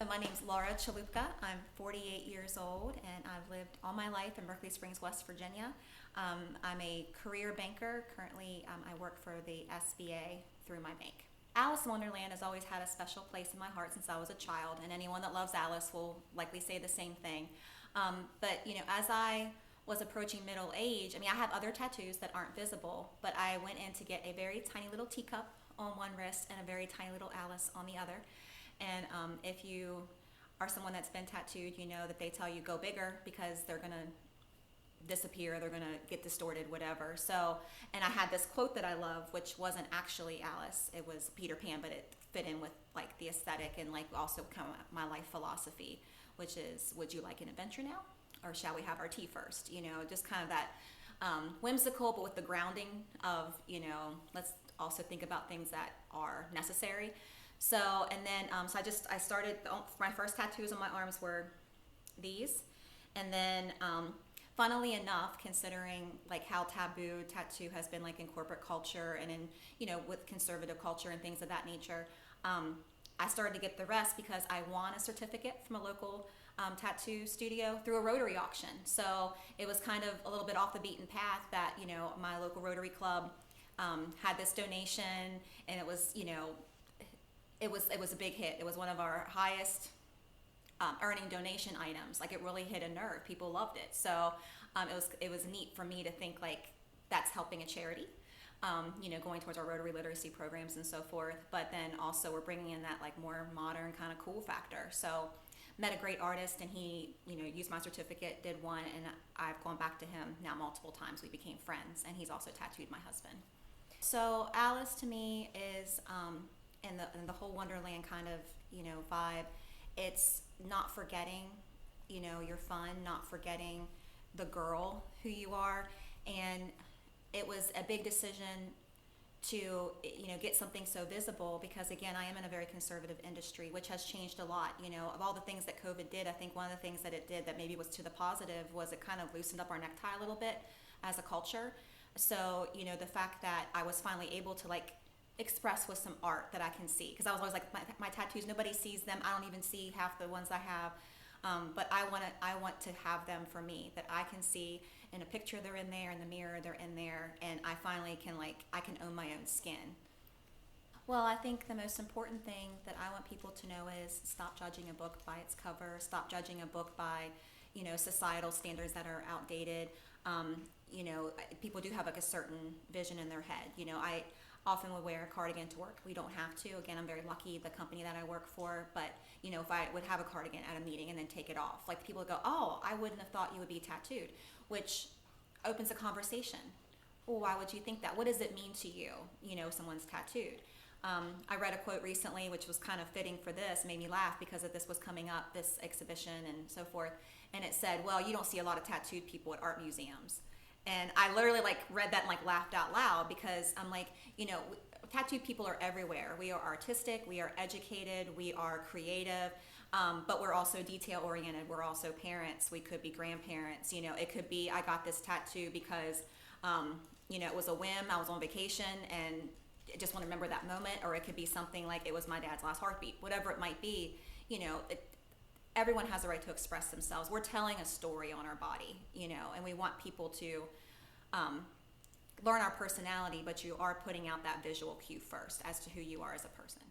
My name's Laura Chalupka. I'm 48 years old and I've lived all my life in Berkeley Springs, West Virginia. I'm a career banker. Currently, I work for the SBA through my bank. Alice in Wonderland has always had a special place in my heart since I was a child, and anyone that loves Alice will likely say the same thing. But as I was approaching middle age, I have other tattoos that aren't visible, but I went in to get a very tiny little teacup on one wrist and a very tiny little Alice on the other. And if you are someone that's been tattooed, you know that they tell you go bigger because they're gonna disappear, they're gonna get distorted, whatever. So, and I had this quote that I love, which wasn't actually Alice, it was Peter Pan, but it fit in with like the aesthetic and like also kind of my life philosophy, which is, would you like an adventure now? Or shall we have our tea first? Just kind of that whimsical, but with the grounding of, let's also think about things that are necessary. So, and then, I started, my first tattoos on my arms were these. And then, funnily enough, considering like how taboo tattoo has been like in corporate culture and in, with conservative culture and things of that nature, I started to get the rest because I won a certificate from a local tattoo studio through a Rotary auction. So it was kind of a little bit off the beaten path that, my local Rotary Club had this donation, and it was, it was a big hit. It was one of our highest earning donation items. Like, it really hit a nerve. People loved it. So it was neat for me to think like that's helping a charity, going towards our Rotary literacy programs and so forth. But then also we're bringing in that like more modern kind of cool factor. So met a great artist, and he used my certificate, did one, and I've gone back to him now multiple times. We became friends, and he's also tattooed my husband. So Alice to me is in the whole Wonderland kind of vibe. It's not forgetting your fun, not forgetting the girl who you are. And it was a big decision to get something so visible because, again, I am in a very conservative industry, which has changed a lot. Of all the things that COVID did, I think one of the things that it did that maybe was to the positive was it kind of loosened up our necktie a little bit as a culture. So the fact that I was finally able to like express with some art that I can see, because I was always like, my tattoos, nobody sees them. I don't even see half the ones I have, but I want to have them for me, that I can see in a picture they're in there, in the mirror they're in there, and I finally can I can own my own skin. Well, I think the most important thing that I want people to know is stop judging a book by its cover. Stop judging a book by societal standards that are outdated. People do have like a certain vision in their head. I often would wear a cardigan to work. We don't have to. Again, I'm very lucky, the company that I work for, but if I would have a cardigan at a meeting and then take it off, like people would go, oh, I wouldn't have thought you would be tattooed, which opens a conversation. Well, why would you think that? What does it mean to you, someone's tattooed? I read a quote recently, which was kind of fitting for this, made me laugh because of this was coming up, this exhibition and so forth. And it said, well, you don't see a lot of tattooed people at art museums. And I literally like read that and like laughed out loud because I'm like, tattooed people are everywhere. We are artistic, we are educated, we are creative, but we're also detail oriented. We're also parents. We could be grandparents. It could be I got this tattoo because, it was a whim. I was on vacation and I just want to remember that moment. Or it could be something like it was my dad's last heartbeat. Whatever it might be, everyone has a right to express themselves. We're telling a story on our body, and we want people to learn our personality, but you are putting out that visual cue first as to who you are as a person.